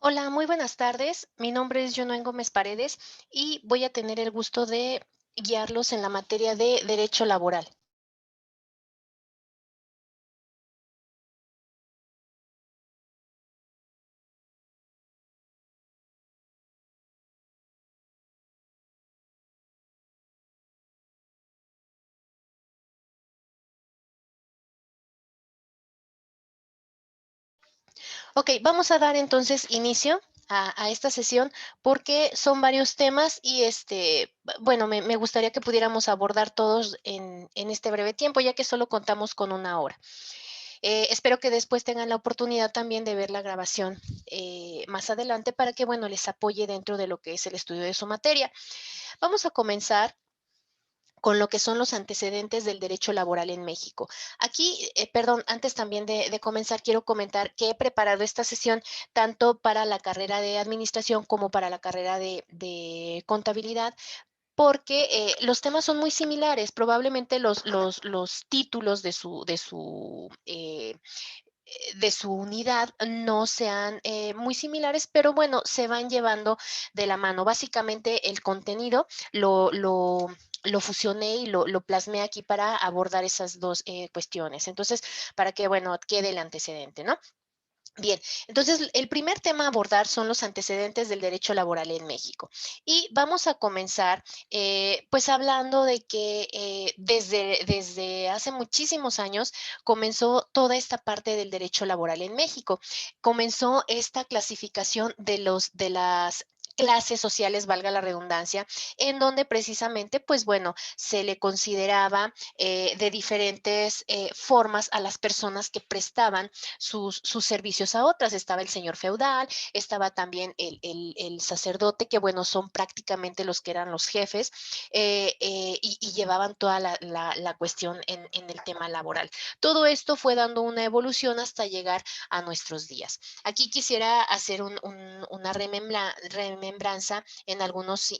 Hola, muy buenas tardes. Mi nombre es Yonoen Gómez Paredes y voy a tener el gusto de guiarlos en la materia de derecho laboral. Ok, vamos a dar entonces inicio a esta sesión porque son varios temas y bueno, me gustaría que pudiéramos abordar todos en este breve tiempo, ya que solo contamos con una hora. Espero que después tengan la oportunidad también de ver la grabación más adelante para que, bueno, les apoye dentro de lo que es el estudio de su materia. Vamos a comenzar con lo que son los antecedentes del derecho laboral en México. Aquí, perdón, antes también de comenzar, quiero comentar que he preparado esta sesión tanto para la carrera de administración como para la carrera de contabilidad, porque los temas son muy similares. Probablemente los títulos de su unidad no sean muy similares, pero bueno, se van llevando de la mano. Básicamente el contenido lo fusioné y lo plasmé aquí para abordar esas dos cuestiones. Entonces, para que, bueno, quede el antecedente, ¿no? Bien, entonces el primer tema a abordar son los antecedentes del derecho laboral en México. Y vamos a comenzar, pues hablando de que desde hace muchísimos años comenzó toda esta parte del derecho laboral en México. Comenzó esta clasificación de las clases sociales, valga la redundancia, en donde precisamente, pues bueno, se le consideraba de diferentes formas a las personas que prestaban sus servicios a otras. Estaba el señor feudal, estaba también el sacerdote, que bueno, son prácticamente los que eran los jefes y llevaban toda la cuestión en el tema laboral. Todo esto fue dando una evolución hasta llegar a nuestros días. Aquí quisiera hacer una remembranza en algunos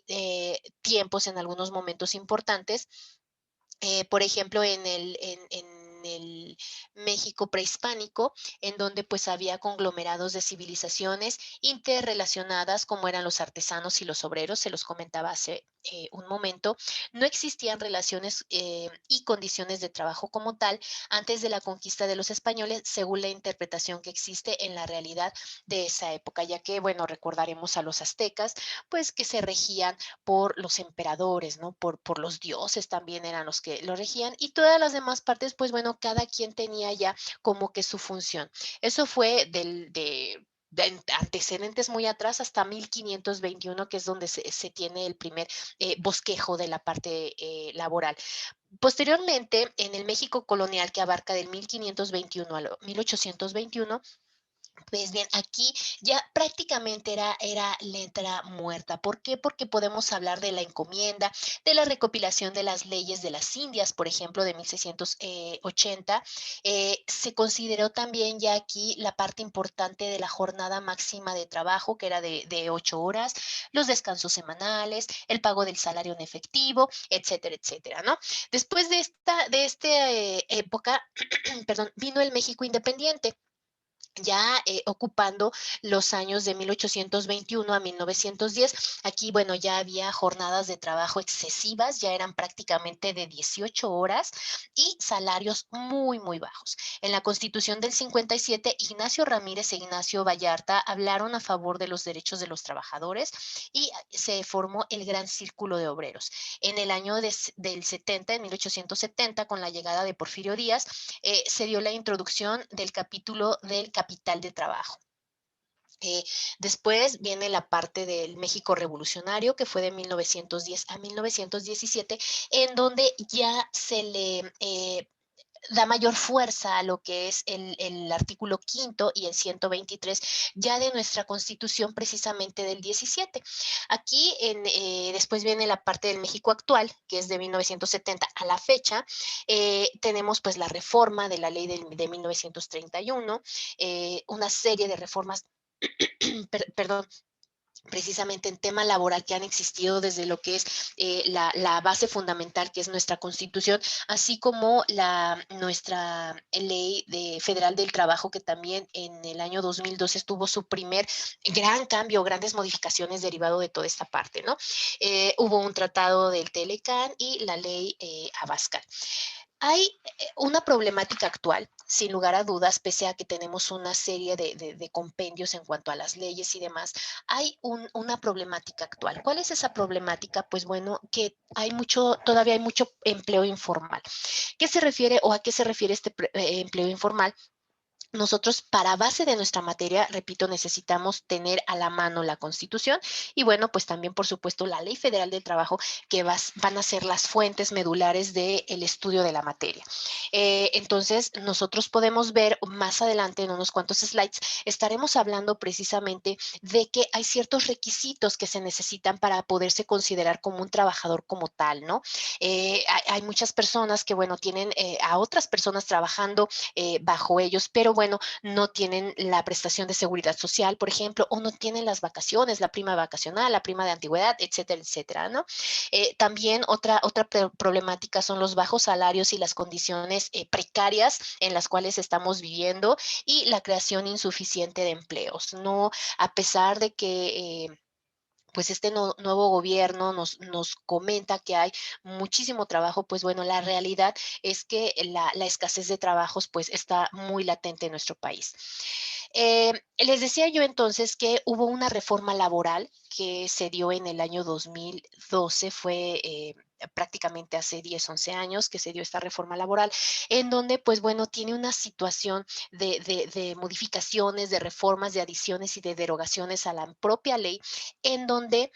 tiempos, en algunos momentos importantes, por ejemplo, en el México prehispánico, en donde pues había conglomerados de civilizaciones interrelacionadas, como eran los artesanos y los obreros, se los comentaba hace un momento. No existían relaciones y condiciones de trabajo como tal antes de la conquista de los españoles, según la interpretación que existe en la realidad de esa época, ya que, bueno, recordaremos a los aztecas, pues que se regían por los emperadores, ¿no? Por los dioses también eran los que lo regían, y todas las demás partes, pues bueno, cada quien tenía ya como que su función. Eso fue de antecedentes muy atrás hasta 1521, que es donde se tiene el primer bosquejo de la parte laboral. Posteriormente, en el México colonial, que abarca del 1521 al 1821, pues bien, aquí ya prácticamente era letra muerta. ¿Por qué? Porque podemos hablar de la encomienda, de la recopilación de las leyes de las Indias, por ejemplo, de 1680. Se consideró también ya aquí la parte importante de la jornada máxima de trabajo, que era de 8 horas, los descansos semanales, el pago del salario en efectivo, etcétera, etcétera, ¿no? Después de esta época, perdón, vino el México independiente, ya ocupando los años de 1821 a 1910. Aquí, bueno, ya había jornadas de trabajo excesivas, ya eran prácticamente de 18 horas y salarios muy, muy bajos. En la Constitución del 57, Ignacio Ramírez e Ignacio Vallarta hablaron a favor de los derechos de los trabajadores y se formó el Gran Círculo de Obreros. En el año del 70, en 1870, con la llegada de Porfirio Díaz, se dio la introducción del capítulo del capital de trabajo. Eh, Después viene la parte del México revolucionario, que fue de 1910 a 1917, en donde ya se le da mayor fuerza a lo que es el artículo quinto y el 123 ya de nuestra constitución, precisamente del 17. Aquí después viene la parte del México actual, que es de 1970 a la fecha. Tenemos pues la reforma de la ley de 1931, una serie de reformas, perdón, precisamente en tema laboral que han existido desde lo que es la base fundamental, que es nuestra Constitución, así como nuestra ley federal del trabajo, que también en el año 2012 tuvo su primer gran cambio, grandes modificaciones derivado de toda esta parte, ¿no? Hubo un tratado del Telecán y la ley Abascal. Hay una problemática actual, sin lugar a dudas, pese a que tenemos una serie de compendios en cuanto a las leyes y demás, hay una problemática actual. ¿Cuál es esa problemática? Pues bueno, que todavía hay mucho empleo informal. ¿Qué se refiere o a qué se refiere este empleo informal? Nosotros, para base de nuestra materia, repito, necesitamos tener a la mano la Constitución y bueno, pues también, por supuesto, la Ley Federal del Trabajo, que van a ser las fuentes medulares del estudio de la materia. Entonces, nosotros podemos ver más adelante en unos cuantos slides, estaremos hablando precisamente de que hay ciertos requisitos que se necesitan para poderse considerar como un trabajador como tal, ¿no? Hay muchas personas que, bueno, tienen a otras personas trabajando bajo ellos, pero bueno, no tienen la prestación de seguridad social, por ejemplo, o no tienen las vacaciones, la prima vacacional, la prima de antigüedad, etcétera, etcétera, ¿no? También otra problemática son los bajos salarios y las condiciones precarias en las cuales estamos viviendo y la creación insuficiente de empleos, ¿no? A pesar de que pues este nuevo gobierno nos comenta que hay muchísimo trabajo, pues bueno, la realidad es que la escasez de trabajos pues está muy latente en nuestro país. Les decía yo entonces que hubo una reforma laboral que se dio en el año 2012, fue prácticamente hace 10, 11 años que se dio esta reforma laboral, en donde, pues bueno, tiene una situación de modificaciones, de reformas, de adiciones y de derogaciones a la propia ley, en donde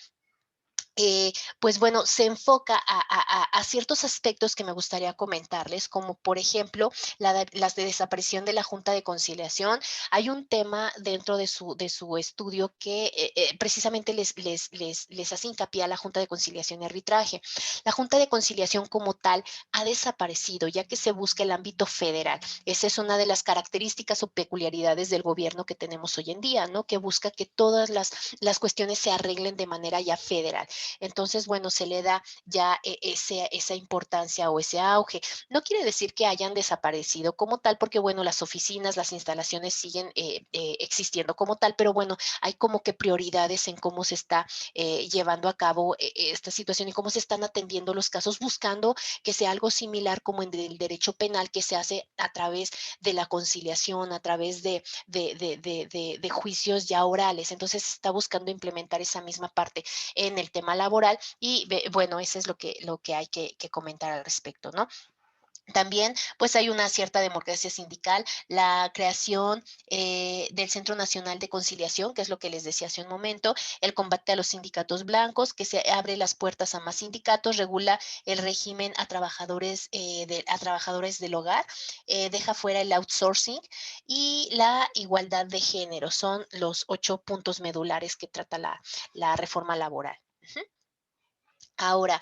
pues bueno, se enfoca a ciertos aspectos que me gustaría comentarles, como por ejemplo las de desaparición de la Junta de Conciliación. Hay un tema dentro de su estudio que precisamente les hace hincapié a la Junta de Conciliación y Arbitraje. La Junta de Conciliación como tal ha desaparecido ya que se busca el ámbito federal. Esa es una de las características o peculiaridades del gobierno que tenemos hoy en día, ¿no? Que busca que todas las cuestiones se arreglen de manera ya federal. Entonces, bueno, se le da ya esa importancia o ese auge. No quiere decir que hayan desaparecido como tal, porque bueno, las oficinas, las instalaciones siguen existiendo como tal, pero bueno, hay como que prioridades en cómo se está llevando a cabo esta situación y cómo se están atendiendo los casos, buscando que sea algo similar como en el derecho penal que se hace a través de la conciliación, a través de juicios ya orales. Entonces, se está buscando implementar esa misma parte en el tema laboral y bueno, eso es lo que hay que comentar al respecto, ¿no? También, pues hay una cierta democracia sindical, la creación del Centro Nacional de Conciliación, que es lo que les decía hace un momento, el combate a los sindicatos blancos, que se abre las puertas a más sindicatos, regula el régimen a trabajadores del hogar, deja fuera el outsourcing y la igualdad de género. Son los 8 puntos medulares que trata la reforma laboral. Ujú. Ahora,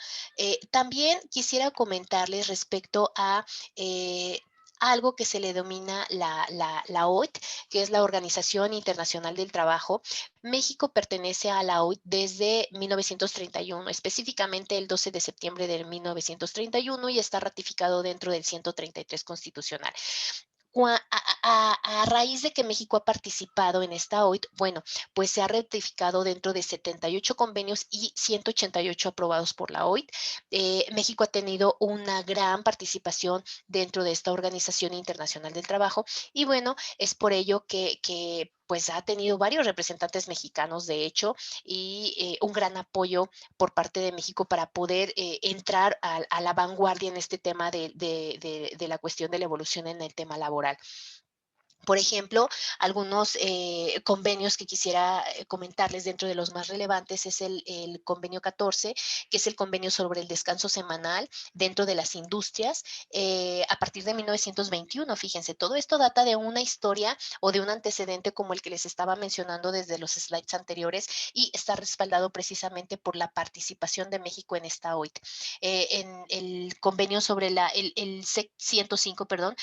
también quisiera comentarles respecto a eh, algo que se le denomina la OIT, que es la Organización Internacional del Trabajo. México pertenece a la OIT desde 1931, específicamente el 12 de septiembre de 1931 y está ratificado dentro del 133 constitucional. A raíz de que México ha participado en esta OIT, bueno, pues se ha ratificado dentro de 78 convenios y 188 aprobados por la OIT. México ha tenido una gran participación dentro de esta Organización Internacional del Trabajo y bueno, es por ello que pues ha tenido varios representantes mexicanos, de hecho, y un gran apoyo por parte de México para poder entrar a la vanguardia en este tema de la cuestión de la evolución en el tema laboral. Por ejemplo, algunos convenios que quisiera comentarles dentro de los más relevantes es el convenio 14, que es el convenio sobre el descanso semanal dentro de las industrias, a partir de 1921. Fíjense, todo esto data de una historia o de un antecedente como el que les estaba mencionando desde los slides anteriores y está respaldado precisamente por la participación de México en esta OIT. En el convenio sobre el CEC 105, perdón,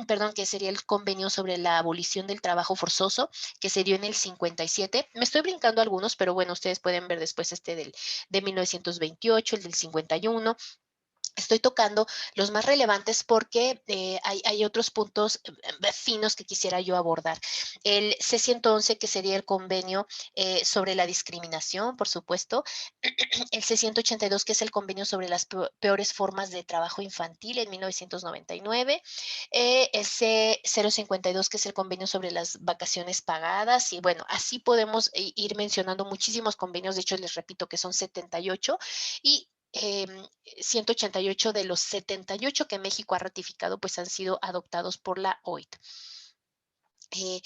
perdón, que sería el convenio sobre sobre la abolición del trabajo forzoso, que se dio en el 57. Me estoy brincando algunos, pero bueno, ustedes pueden ver después de 1928, el del 51. Estoy tocando los más relevantes porque hay otros puntos finos que quisiera yo abordar. El C-111, que sería el convenio sobre la discriminación, por supuesto. El C-182, que es el convenio sobre las peores formas de trabajo infantil en 1999. El C-052, que es el convenio sobre las vacaciones pagadas. Y bueno, así podemos ir mencionando muchísimos convenios. De hecho, les repito que son 78. Y 188 de los 78 que México ha ratificado, pues han sido adoptados por la OIT. Eh,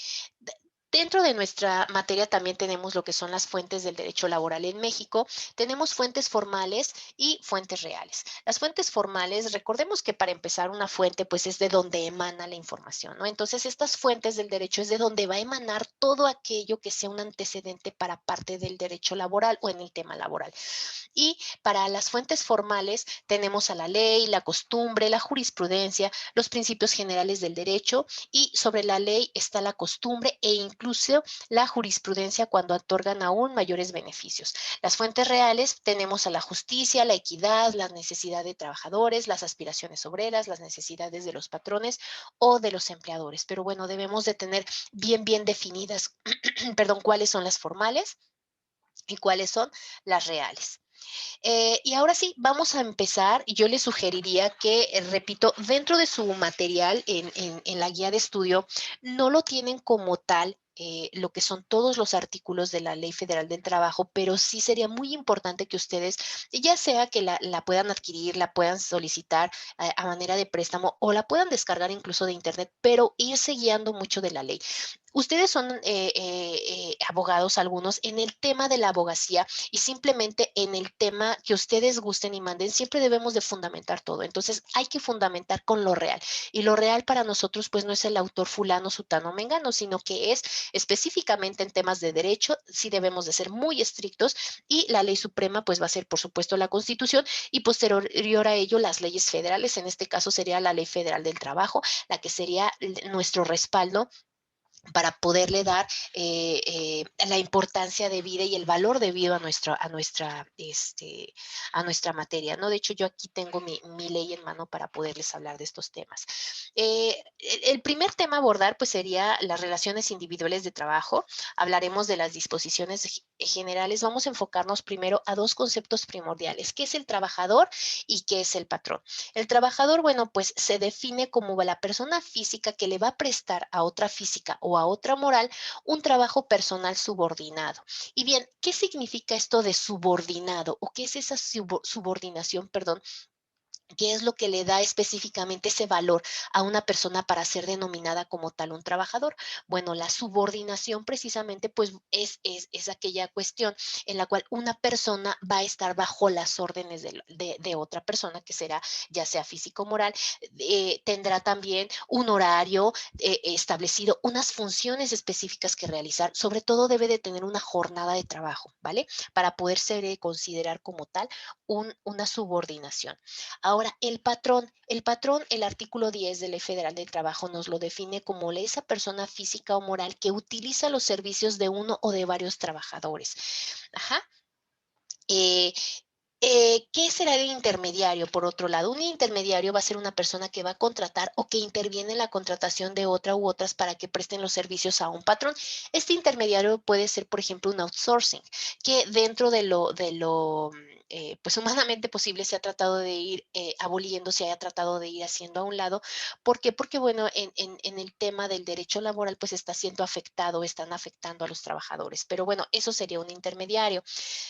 Dentro de nuestra materia también tenemos lo que son las fuentes del derecho laboral en México. Tenemos fuentes formales y fuentes reales. Las fuentes formales, recordemos que para empezar una fuente pues es de donde emana la información, ¿no? Entonces estas fuentes del derecho es de donde va a emanar todo aquello que sea un antecedente para parte del derecho laboral o en el tema laboral. Y para las fuentes formales tenemos a la ley, la costumbre, la jurisprudencia, los principios generales del derecho, y sobre la ley está la costumbre e incluso la jurisprudencia cuando otorgan aún mayores beneficios. Las fuentes reales tenemos a la justicia, la equidad, la necesidad de trabajadores, las aspiraciones obreras, las necesidades de los patrones o de los empleadores. Pero bueno, debemos de tener bien definidas, perdón, cuáles son las formales y cuáles son las reales. Y ahora sí, vamos a empezar. Yo les sugeriría que, repito, dentro de su material en la guía de estudio, no lo tienen como tal. Lo que son todos los artículos de la Ley Federal del Trabajo, pero sí sería muy importante que ustedes, ya sea que la puedan adquirir, la puedan solicitar a manera de préstamo o la puedan descargar incluso de internet, pero irse guiando mucho de la ley. Ustedes son abogados, algunos, en el tema de la abogacía y simplemente en el tema que ustedes gusten y manden, siempre debemos de fundamentar todo. Entonces hay que fundamentar con lo real. Y lo real para nosotros pues no es el autor fulano, sutano, mengano, sino que es específicamente en temas de derecho. Sí debemos de ser muy estrictos y la ley suprema pues va a ser por supuesto la Constitución y posterior a ello las leyes federales. En este caso sería la Ley Federal del Trabajo, la que sería nuestro respaldo para poderle dar la importancia de vida y el valor debido a nuestra materia, ¿no? De hecho, yo aquí tengo mi ley en mano para poderles hablar de estos temas. El primer tema a abordar, pues, sería las relaciones individuales de trabajo. Hablaremos de las disposiciones generales. Vamos a enfocarnos primero a dos conceptos primordiales: ¿qué es el trabajador y qué es el patrón? El trabajador, bueno, pues se define como la persona física que le va a prestar a otra física o a otra moral un trabajo personal subordinado. Y bien, ¿qué significa esto de subordinado o qué es esa subordinación, perdón? ¿Qué es lo que le da específicamente ese valor a una persona para ser denominada como tal un trabajador? Bueno, la subordinación precisamente pues es aquella cuestión en la cual una persona va a estar bajo las órdenes de otra persona, que será ya sea físico o moral. Tendrá también un horario establecido, unas funciones específicas que realizar. Sobre todo debe de tener una jornada de trabajo, ¿vale? Para poder ser considerar como tal una subordinación. Ahora, el artículo 10 de Ley Federal del Trabajo nos lo define como esa persona física o moral que utiliza los servicios de uno o de varios trabajadores. Ajá. Eh, ¿Qué será el intermediario? Por otro lado, un intermediario va a ser una persona que va a contratar o que interviene en la contratación de otra u otras para que presten los servicios a un patrón. Este intermediario puede ser, por ejemplo, un outsourcing, que dentro pues humanamente posible se ha tratado de ir aboliendo, se haya tratado de ir haciendo a un lado. ¿Por qué? Porque, bueno, en el tema del derecho laboral, pues está siendo afectado, están afectando a los trabajadores. Pero bueno, eso sería un intermediario.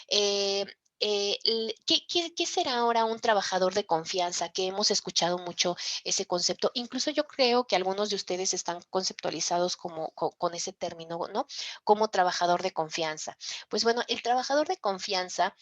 Eh, ¿Qué será ahora un trabajador de confianza? Que hemos escuchado mucho ese concepto. Incluso yo creo que algunos de ustedes están conceptualizados como con ese término, ¿no? Como trabajador de confianza. Pues bueno, el trabajador de confianza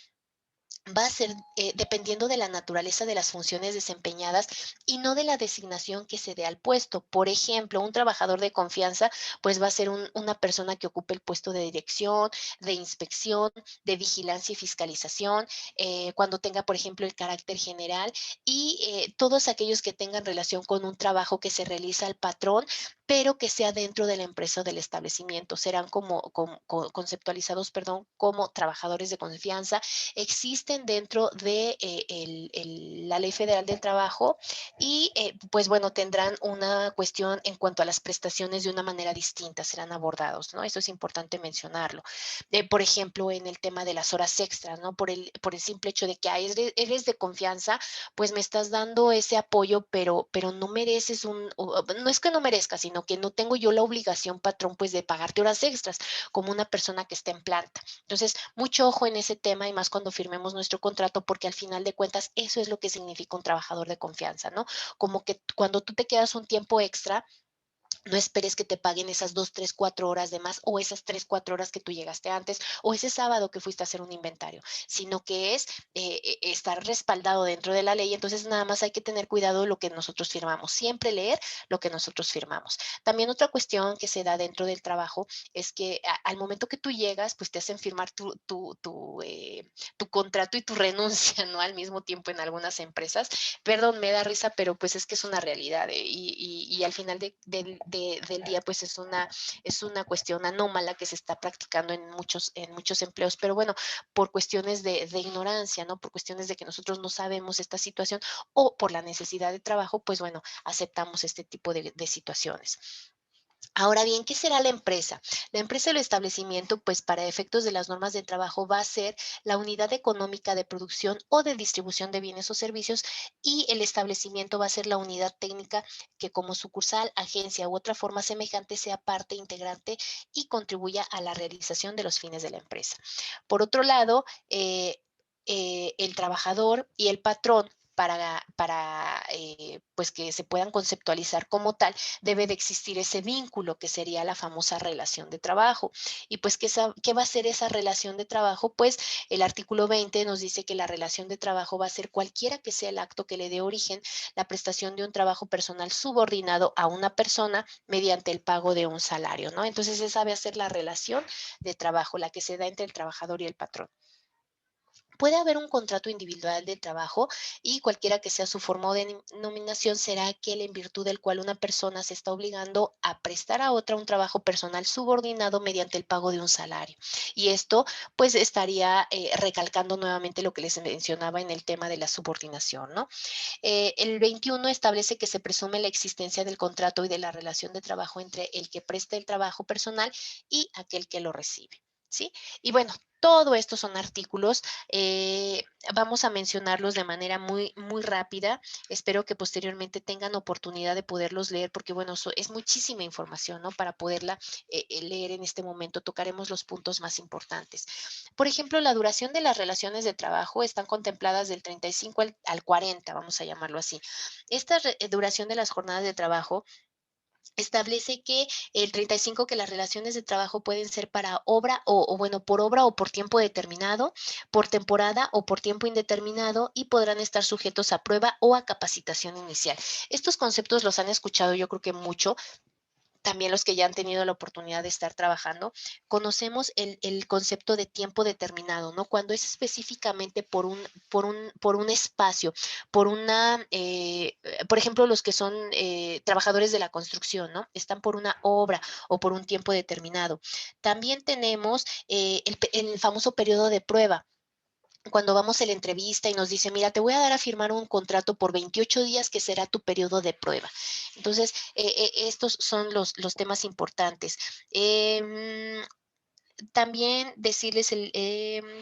va a ser dependiendo de la naturaleza de las funciones desempeñadas y no de la designación que se dé al puesto. Por ejemplo, un trabajador de confianza, pues va a ser una persona que ocupe el puesto de dirección, de inspección, de vigilancia y fiscalización, cuando tenga, por ejemplo, el carácter general y todos aquellos que tengan relación con un trabajo que se realiza al patrón pero que sea dentro de la empresa o del establecimiento. Serán conceptualizados, perdón, como trabajadores de confianza. Existen dentro de la Ley Federal del Trabajo y pues bueno, tendrán una cuestión en cuanto a las prestaciones de una manera distinta, serán abordados, ¿no? Eso es importante mencionarlo. Por ejemplo, en el tema de las horas extras, ¿no? Por el simple hecho de que eres de confianza, pues me estás dando ese apoyo, pero no mereces no es que no merezcas, sino que no tengo yo la obligación, patrón, pues de pagarte horas extras, como una persona que está en planta. Entonces, mucho ojo en ese tema y más cuando firmemos nuestro contrato, porque al final de cuentas eso es lo que significa un trabajador de confianza, ¿no? Como que cuando tú te quedas un tiempo extra, no esperes que te paguen esas 2, 3, 4 horas de más o esas 3, 4 horas que tú llegaste antes o ese sábado que fuiste a hacer un inventario, sino que es estar respaldado dentro de la ley. Entonces, nada más hay que tener cuidado lo que nosotros firmamos, siempre leer lo que nosotros firmamos. También otra cuestión que se da dentro del trabajo es que al momento que tú llegas, pues te hacen firmar tu contrato y tu renuncia, ¿no? Al mismo tiempo en algunas empresas. Perdón, me da risa, pero pues es que es una realidad y al final del día pues es una cuestión anómala que se está practicando en muchos empleos, pero bueno, por cuestiones de ignorancia, ¿no? Por cuestiones de que nosotros no sabemos esta situación o por la necesidad de trabajo, pues bueno, aceptamos este tipo de situaciones. Ahora bien, ¿qué será la empresa? La empresa del establecimiento, pues para efectos de las normas de trabajo, va a ser la unidad económica de producción o de distribución de bienes o servicios y el establecimiento va a ser la unidad técnica que como sucursal, agencia u otra forma semejante sea parte integrante y contribuya a la realización de los fines de la empresa. Por otro lado, el trabajador y el patrón para pues que se puedan conceptualizar como tal, debe de existir ese vínculo que sería la famosa relación de trabajo. Y pues, ¿qué va a ser esa relación de trabajo? Pues el artículo 20 nos dice que la relación de trabajo va a ser cualquiera que sea el acto que le dé origen la prestación de un trabajo personal subordinado a una persona mediante el pago de un salario, ¿no? Entonces esa va a ser la relación de trabajo, la que se da entre el trabajador y el patrón. Puede haber un contrato individual de trabajo y cualquiera que sea su forma de nominación será aquel en virtud del cual una persona se está obligando a prestar a otra un trabajo personal subordinado mediante el pago de un salario. Y esto pues estaría recalcando nuevamente lo que les mencionaba en el tema de la subordinación, ¿no? El 21 establece que se presume la existencia del contrato y de la relación de trabajo entre el que presta el trabajo personal y aquel que lo recibe. ¿Sí? Y bueno, todo esto son artículos, eh, vamos a mencionarlos de manera muy, muy rápida. Espero que posteriormente tengan oportunidad de poderlos leer porque, bueno, es muchísima información, ¿no? Para poderla leer en este momento, tocaremos los puntos más importantes. Por ejemplo, la duración de las relaciones de trabajo están contempladas del 35 al 40, vamos a llamarlo así. Esta duración de las jornadas de trabajo establece que el 35 que las relaciones de trabajo pueden ser para obra o bueno, por obra o por tiempo determinado, por temporada o por tiempo indeterminado y podrán estar sujetos a prueba o a capacitación inicial. Estos conceptos los han escuchado yo creo que mucho, también los que ya han tenido la oportunidad de estar trabajando, conocemos el concepto de tiempo determinado, ¿no? Cuando es específicamente por un espacio, por ejemplo, los que son trabajadores de la construcción, ¿no? Están por una obra o por un tiempo determinado. También tenemos el famoso periodo de prueba cuando vamos a la entrevista y nos dice, mira, te voy a dar a firmar un contrato por 28 días que será tu periodo de prueba. Entonces, estos son los temas importantes. También decirles,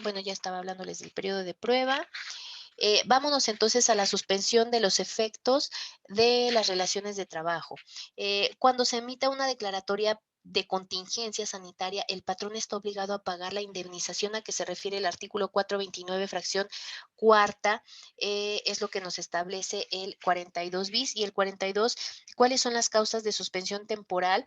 bueno, ya estaba hablándoles del periodo de prueba. Vámonos entonces a la suspensión de los efectos de las relaciones de trabajo. Cuando se emita una declaratoria de contingencia sanitaria, el patrón está obligado a pagar la indemnización a que se refiere el artículo 429, fracción cuarta, es lo que nos establece el 42 bis y el 42. ¿Cuáles son las causas de suspensión temporal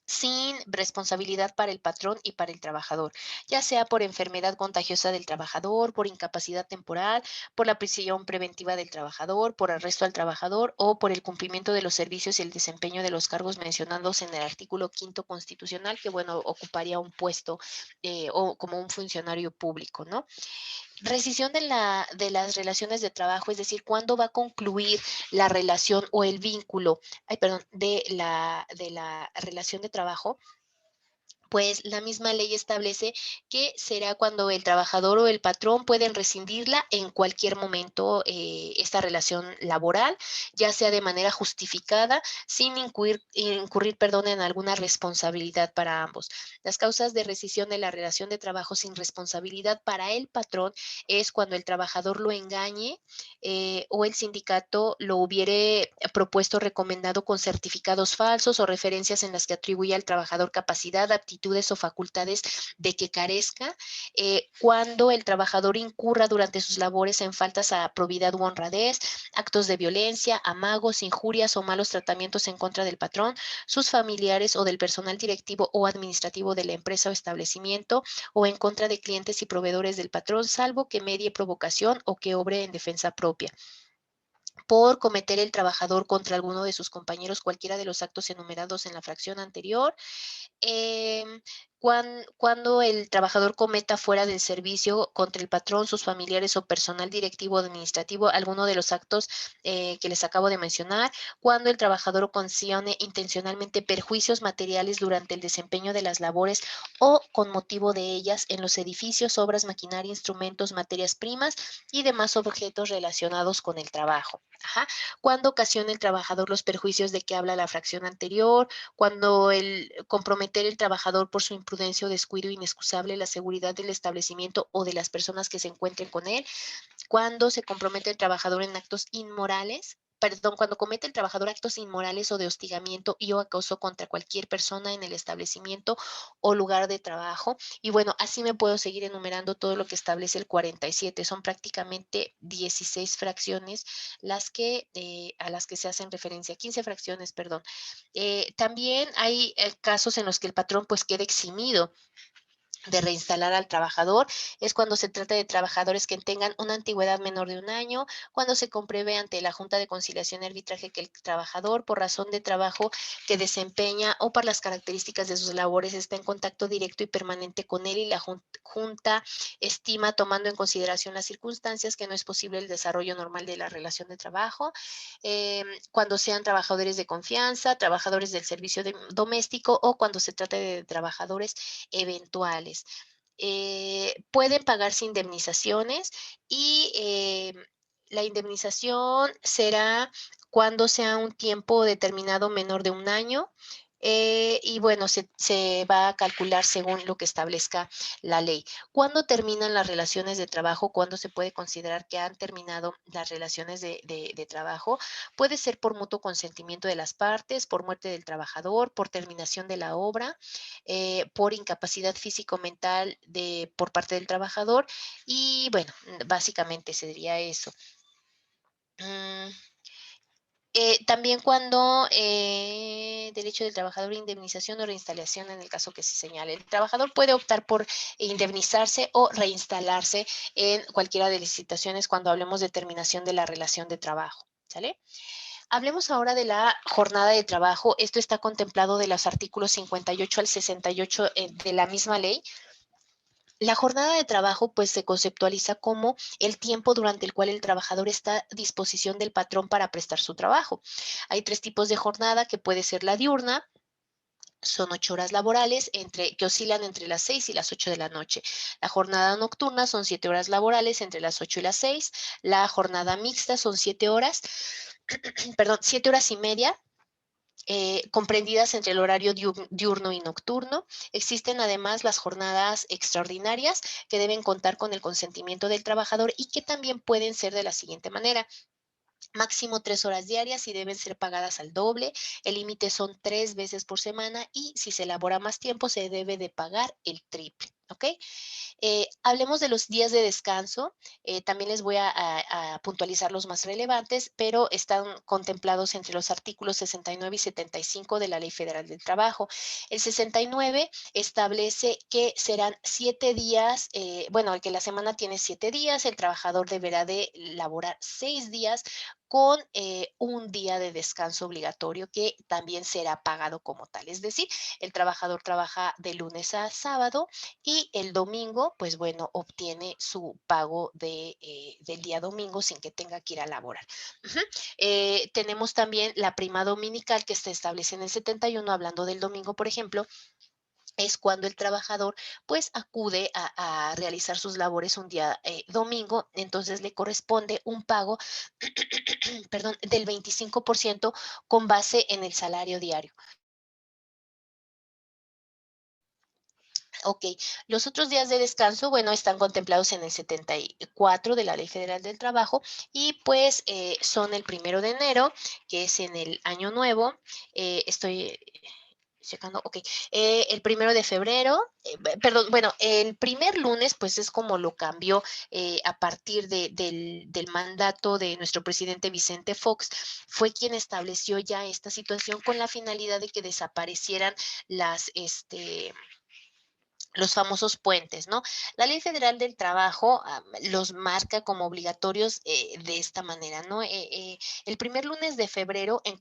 sin responsabilidad para el patrón y para el trabajador, ya sea por enfermedad contagiosa del trabajador, por incapacidad temporal, por la prisión preventiva del trabajador, por arresto al trabajador o por el cumplimiento de los servicios y el desempeño de los cargos mencionados en el artículo quinto constitucional, que bueno, ocuparía un puesto o como un funcionario público, ¿no? Rescisión de las relaciones de trabajo, es decir, cuándo va a concluir la relación o el vínculo, ay, perdón, de la relación de trabajo, pues la misma ley establece que será cuando el trabajador o el patrón pueden rescindirla en cualquier momento, esta relación laboral, ya sea de manera justificada, sin incurrir, perdón, en alguna responsabilidad para ambos. Las causas de rescisión de la relación de trabajo sin responsabilidad para el patrón es cuando el trabajador lo engañe, o el sindicato lo hubiere propuesto recomendado con certificados falsos o referencias en las que atribuye al trabajador capacidad, aptitudes o facultades de que carezca, cuando el trabajador incurra durante sus labores en faltas a probidad u honradez, actos de violencia, amagos, injurias o malos tratamientos en contra del patrón, sus familiares o del personal directivo o administrativo de la empresa o establecimiento, o en contra de clientes y proveedores del patrón, salvo que medie provocación o que obre en defensa propia. Por cometer el trabajador contra alguno de sus compañeros cualquiera de los actos enumerados en la fracción anterior, em, cuando el trabajador cometa fuera del servicio contra el patrón, sus familiares o personal directivo o administrativo alguno de los actos, que les acabo de mencionar, cuando el trabajador ocasione intencionalmente perjuicios materiales durante el desempeño de las labores o con motivo de ellas en los edificios, obras, maquinaria, instrumentos, materias primas y demás objetos relacionados con el trabajo. Ajá. Cuando ocasione el trabajador los perjuicios de que habla la fracción anterior, cuando el comprometer el trabajador por su imprudencia o descuido inexcusable la seguridad del establecimiento o de las personas que se encuentren con él, cuando se compromete el trabajador en actos inmorales, perdón, cuando comete el trabajador actos inmorales o de hostigamiento y o acoso contra cualquier persona en el establecimiento o lugar de trabajo. Y bueno, así me puedo seguir enumerando todo lo que establece el 47. Son prácticamente 16 fracciones a las que se hacen referencia, 15 fracciones, perdón. También hay casos en los que el patrón pues queda eximido de reinstalar al trabajador, es cuando se trata de trabajadores que tengan una antigüedad menor de un año, cuando se compruebe ante la Junta de Conciliación y Arbitraje que el trabajador, por razón de trabajo que desempeña o por las características de sus labores, está en contacto directo y permanente con él y la Junta estima, tomando en consideración las circunstancias, que no es posible el desarrollo normal de la relación de trabajo, cuando sean trabajadores de confianza, trabajadores del servicio doméstico o cuando se trate de trabajadores eventuales. Pueden pagarse indemnizaciones y la indemnización será cuando sea un tiempo determinado menor de un año. Y bueno, se va a calcular según lo que establezca la ley. ¿Cuándo terminan las relaciones de trabajo? ¿Cuándo se puede considerar que han terminado las relaciones de trabajo? Puede ser por mutuo consentimiento de las partes, por muerte del trabajador, por terminación de la obra, por incapacidad físico-mental por parte del trabajador. Y bueno, básicamente sería eso. Mm, también cuando derecho del trabajador, indemnización o reinstalación en el caso que se señale. El trabajador puede optar por indemnizarse o reinstalarse en cualquiera de las situaciones cuando hablemos de terminación de la relación de trabajo. ¿Sale? Hablemos ahora de la jornada de trabajo. Esto está contemplado de los artículos 58 al 68 de la misma ley. La jornada de trabajo, pues, se conceptualiza como el tiempo durante el cual el trabajador está a disposición del patrón para prestar su trabajo. Hay 3 tipos de jornada, que puede ser la diurna, son 8 horas laborales que oscilan entre las 6 y las 8 de la noche. La jornada nocturna son 7 horas laborales entre las 8 y las 6. La jornada mixta son 7 horas, perdón, 7 horas y media, comprendidas entre el horario diurno y nocturno. Existen además las jornadas extraordinarias, que deben contar con el consentimiento del trabajador y que también pueden ser de la siguiente manera: máximo 3 horas diarias y deben ser pagadas al doble. El límite son 3 veces por semana y si se elabora más tiempo se debe de pagar el triple. ¿Ok? Hablemos de los días de descanso. También les voy a puntualizar los más relevantes, pero están contemplados entre los artículos 69 y 75 de la Ley Federal del Trabajo. El 69 establece que serán 7 días, bueno, que la semana tiene 7 días, el trabajador deberá de laborar 6 días con un día de descanso obligatorio que también será pagado como tal. Es decir, el trabajador trabaja de lunes a sábado y el domingo, pues bueno, obtiene su pago del día domingo sin que tenga que ir a laborar. Ujú. Tenemos también la prima dominical que se establece en el 71, hablando del domingo, por ejemplo, es cuando el trabajador pues acude a realizar sus labores un día domingo, entonces le corresponde un pago, perdón, del 25% con base en el salario diario. Ok, los otros días de descanso, bueno, están contemplados en el 74 de la Ley Federal del Trabajo y pues son el 1 de enero, que es en el año nuevo. Estoy checando, ok. El 1 de febrero, perdón, bueno, el primer lunes, pues es como lo cambió a partir del mandato de nuestro presidente Vicente Fox, fue quien estableció ya esta situación con la finalidad de que desaparecieran los famosos puentes, ¿no? La Ley Federal del Trabajo los marca como obligatorios de esta manera, ¿no? El primer lunes de febrero en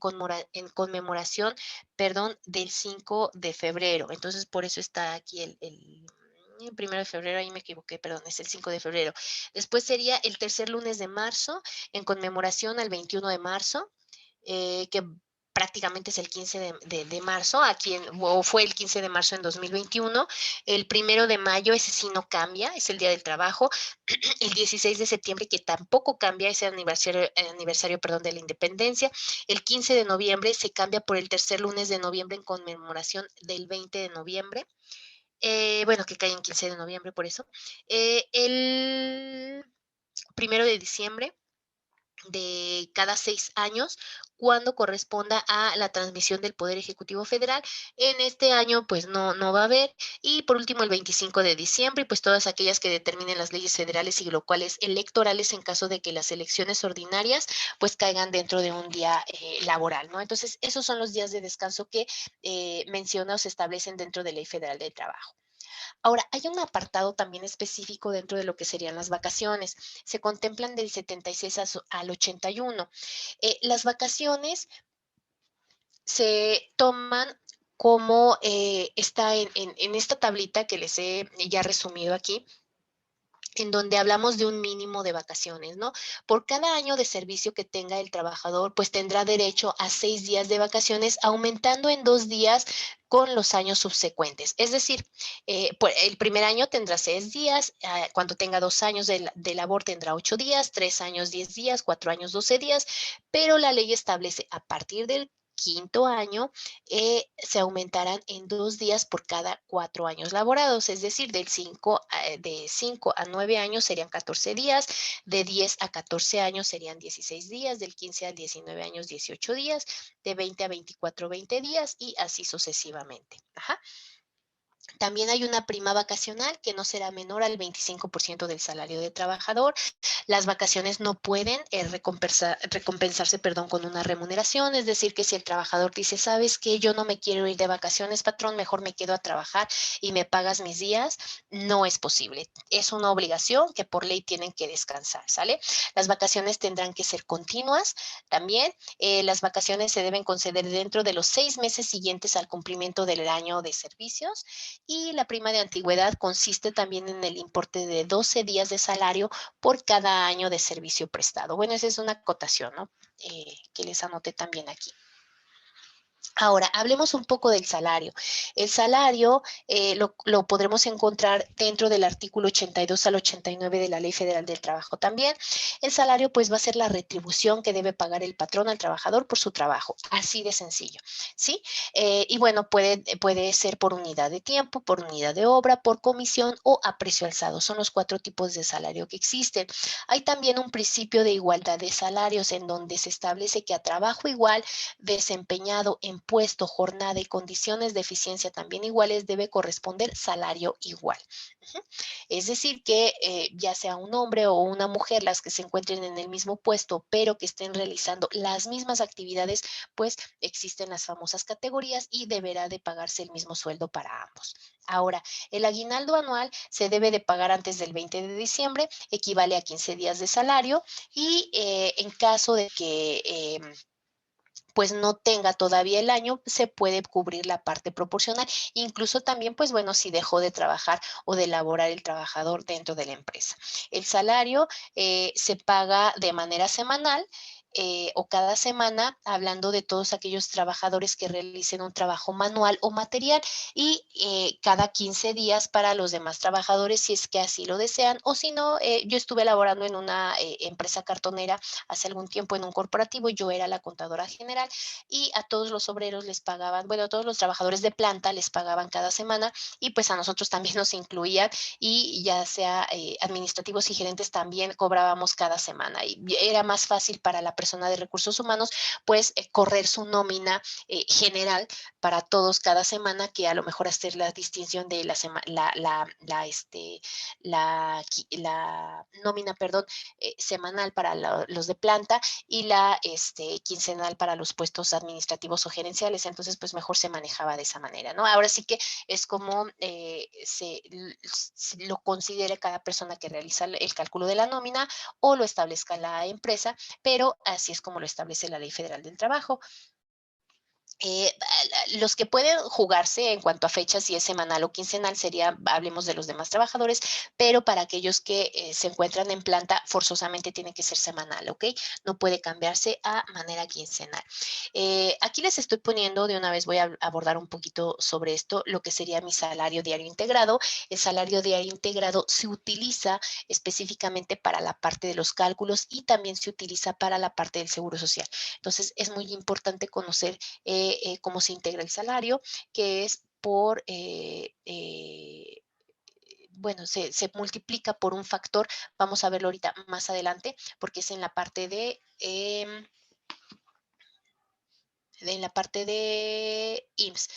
conmemoración, perdón, del 5 de febrero. Entonces, por eso está aquí el 1 de febrero, ahí me equivoqué, perdón, es el 5 de febrero. Después sería el tercer lunes de marzo, en conmemoración al 21 de marzo, que prácticamente es el 15 de marzo, o fue el 15 de marzo en 2021. El 1 de mayo, ese sí no cambia, es el Día del Trabajo. El 16 de septiembre, que tampoco cambia, es el aniversario, perdón, de la independencia. El 15 de noviembre se cambia por el tercer lunes de noviembre en conmemoración del 20 de noviembre. Bueno, que cae en 15 de noviembre, por eso. El 1 de diciembre de cada 6 años, cuando corresponda a la transmisión del Poder Ejecutivo Federal. En este año, pues no va a haber. Y por último, el 25 de diciembre, pues todas aquellas que determinen las leyes federales y locales electorales en caso de que las elecciones ordinarias, pues caigan dentro de un día laboral, ¿no? Entonces, esos son los días de descanso que menciona o se establecen dentro de Ley Federal del Trabajo. Ahora, hay un apartado también específico dentro de lo que serían las vacaciones. Se contemplan del 76 al 81. Las vacaciones se toman como está en esta tablita que les he ya resumido aquí, en donde hablamos de un mínimo de vacaciones, ¿no? Por cada año de servicio que tenga el trabajador, pues tendrá derecho a 6 días de vacaciones, aumentando en 2 días con los años subsecuentes. Es decir, el primer año tendrá 6 días, cuando tenga 2 años de labor tendrá 8 días, 3 años 10 días, 4 años 12 días, pero la ley establece a partir del quinto año se aumentarán en 2 días por cada 4 años laborados, es decir, de 5 a 9 años serían 14 días, de 10 a 14 años serían 16 días, del 15 al 19 años 18 días, de 20 a 24 20 días y así sucesivamente. Ajá. También hay una prima vacacional que no será menor al 25% del salario del trabajador. Las vacaciones no pueden recompensarse, perdón, con una remuneración, es decir, que si el trabajador dice, sabes que yo no me quiero ir de vacaciones, patrón, mejor me quedo a trabajar y me pagas mis días, no es posible. Es una obligación que por ley tienen que descansar, ¿sale? Las vacaciones tendrán que ser continuas también. Las vacaciones se deben conceder dentro de los 6 meses siguientes al cumplimiento del año de servicios y la prima de antigüedad consiste también en el importe de 12 días de salario por cada año de servicio prestado. Bueno, esa es una acotación, ¿no? Que les anoté también aquí. Ahora, hablemos un poco del salario. El salario lo podremos encontrar dentro del artículo 82 al 89 de la Ley Federal del Trabajo también. El salario pues va a ser la retribución que debe pagar el patrón al trabajador por su trabajo, así de sencillo, ¿sí? Y bueno, puede ser por unidad de tiempo, por unidad de obra, por comisión o a precio alzado. Son los 4 tipos de salario que existen. Hay también un principio de igualdad de salarios en donde se establece que a trabajo igual desempeñado en puesto, jornada y condiciones de eficiencia también iguales, debe corresponder salario igual. Ujú. Es decir, que ya sea un hombre o una mujer, las que se encuentren en el mismo puesto, pero que estén realizando las mismas actividades, pues existen las famosas categorías y deberá de pagarse el mismo sueldo para ambos. Ahora, el aguinaldo anual se debe de pagar antes del 20 de diciembre, equivale a 15 días de salario y en caso de que pues no tenga todavía el año, se puede cubrir la parte proporcional. Incluso también, pues bueno, si dejó de trabajar o de laborar el trabajador dentro de la empresa. El salario se paga de manera semanal o cada semana, hablando de todos aquellos trabajadores que realicen un trabajo manual o material y cada 15 días para los demás trabajadores si es que así lo desean o si no, yo estuve laborando en una empresa cartonera hace algún tiempo en un corporativo, yo era la contadora general y a todos los obreros les pagaban, bueno, a todos los trabajadores de planta les pagaban cada semana y pues a nosotros también nos incluían y ya sea administrativos y gerentes también cobrábamos cada semana y era más fácil para la persona de recursos humanos pues correr su nómina general para todos cada semana que a lo mejor hacer la distinción de la nómina, perdón, semanal para los de planta y la quincenal para los puestos administrativos o gerenciales. Entonces, pues mejor se manejaba de esa manera, ¿no? Ahora sí que es como lo considere cada persona que realiza el cálculo de la nómina o lo establezca la empresa, pero así es como lo establece la Ley Federal del Trabajo. Los que pueden jugarse en cuanto a fechas, si es semanal o quincenal, sería, hablemos de los demás trabajadores, pero para aquellos que se encuentran en planta, forzosamente tiene que ser semanal, ¿ok? No puede cambiarse a manera quincenal. Aquí les estoy poniendo, de una vez voy a abordar un poquito sobre esto, lo que sería mi salario diario integrado. El salario diario integrado se utiliza específicamente para la parte de los cálculos y también se utiliza para la parte del seguro social. Entonces, es muy importante conocer cómo se integra el salario, que es por, bueno, se multiplica por un factor, vamos a verlo ahorita más adelante, porque es en la parte de IMSS.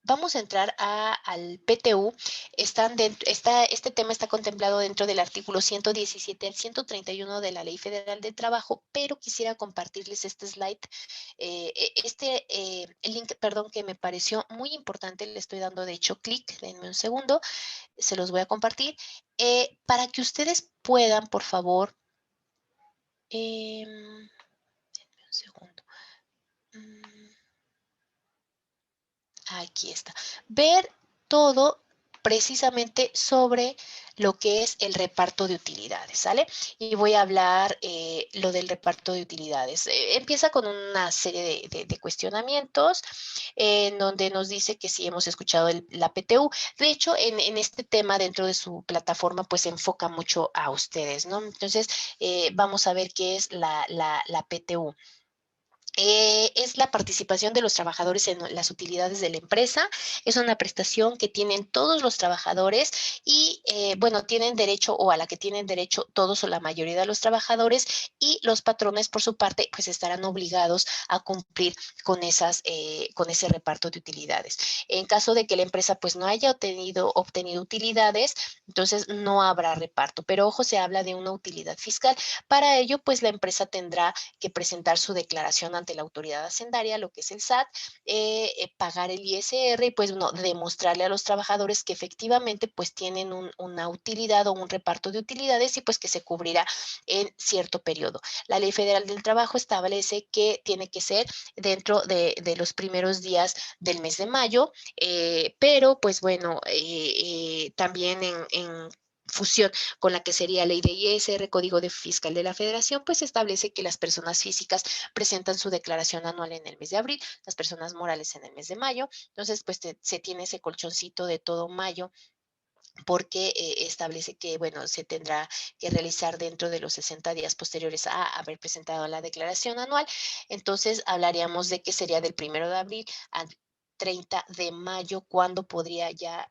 Vamos a entrar al PTU. Este tema está contemplado dentro del artículo 117 al 131 de la Ley Federal del Trabajo, pero quisiera compartirles este slide, link, perdón, que me pareció muy importante. Le estoy dando, de hecho, clic, denme un segundo, se los voy a compartir, para que ustedes puedan, por favor, denme un segundo. Aquí está. Ver todo precisamente sobre lo que es el reparto de utilidades, ¿sale? Y voy a hablar lo del reparto de utilidades. Empieza con una serie de cuestionamientos en donde nos dice que si hemos escuchado la PTU. De hecho, en este tema dentro de su plataforma, pues se enfoca mucho a ustedes, ¿no? Entonces, vamos a ver qué es la PTU. Es la participación de los trabajadores en las utilidades de la empresa. Es una prestación que tienen todos los trabajadores y, bueno, tienen derecho o a la que tienen derecho todos o la mayoría de los trabajadores y los patrones, por su parte, pues estarán obligados a cumplir con ese reparto de utilidades. En caso de que la empresa pues no haya obtenido utilidades, entonces no habrá reparto. Pero ojo, se habla de una utilidad fiscal. Para ello, pues la empresa tendrá que presentar su declaración ante la autoridad hacendaria, lo que es el SAT, pagar el ISR y pues no, demostrarle a los trabajadores que efectivamente pues tienen una utilidad o un reparto de utilidades y pues que se cubrirá en cierto periodo. La Ley Federal del Trabajo establece que tiene que ser dentro de los primeros días del mes de mayo, pero pues bueno, también en fusión con la que sería ley de ISR, Código de Fiscal de la Federación, pues establece que las personas físicas presentan su declaración anual en el mes de abril, las personas morales en el mes de mayo. Entonces, pues se tiene ese colchoncito de todo mayo porque establece que, bueno, se tendrá que realizar dentro de los 60 días posteriores a haber presentado la declaración anual. Entonces, hablaríamos de que sería del 1 de abril al 30 de mayo, cuando podría ya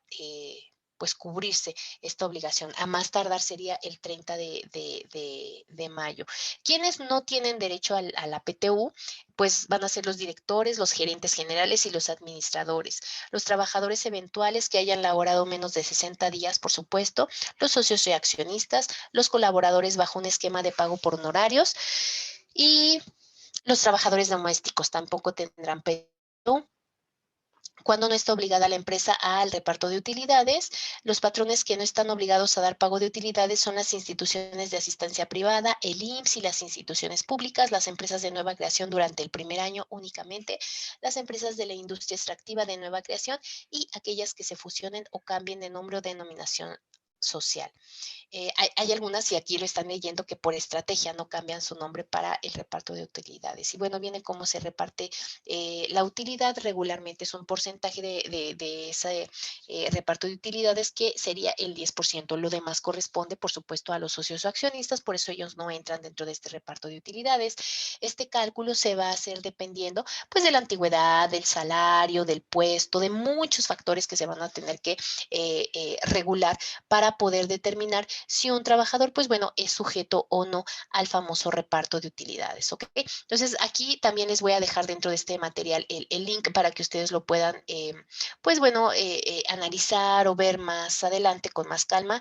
pues cubrirse esta obligación. A más tardar sería el 30 de mayo. Quienes no tienen derecho a la PTU, pues van a ser los directores, los gerentes generales y los administradores. Los trabajadores eventuales que hayan laborado menos de 60 días, por supuesto, los socios y accionistas, los colaboradores bajo un esquema de pago por honorarios y los trabajadores domésticos tampoco tendrán PTU. Cuando no está obligada la empresa al reparto de utilidades, los patrones que no están obligados a dar pago de utilidades son las instituciones de asistencia privada, el IMSS y las instituciones públicas, las empresas de nueva creación durante el primer año únicamente, las empresas de la industria extractiva de nueva creación y aquellas que se fusionen o cambien de nombre o denominación social. Hay algunas, y aquí lo están leyendo, que por estrategia no cambian su nombre para el reparto de utilidades. Y bueno, viene cómo se reparte la utilidad. Regularmente es un porcentaje de ese reparto de utilidades que sería el 10%. Lo demás corresponde, por supuesto, a los socios o accionistas, por eso ellos no entran dentro de este reparto de utilidades. Este cálculo se va a hacer dependiendo pues de la antigüedad, del salario, del puesto, de muchos factores que se van a tener que regular para poder determinar si un trabajador, pues bueno, es sujeto o no al famoso reparto de utilidades, ¿ok? Entonces, aquí también les voy a dejar dentro de este material el link para que ustedes lo puedan, pues bueno, analizar o ver más adelante con más calma.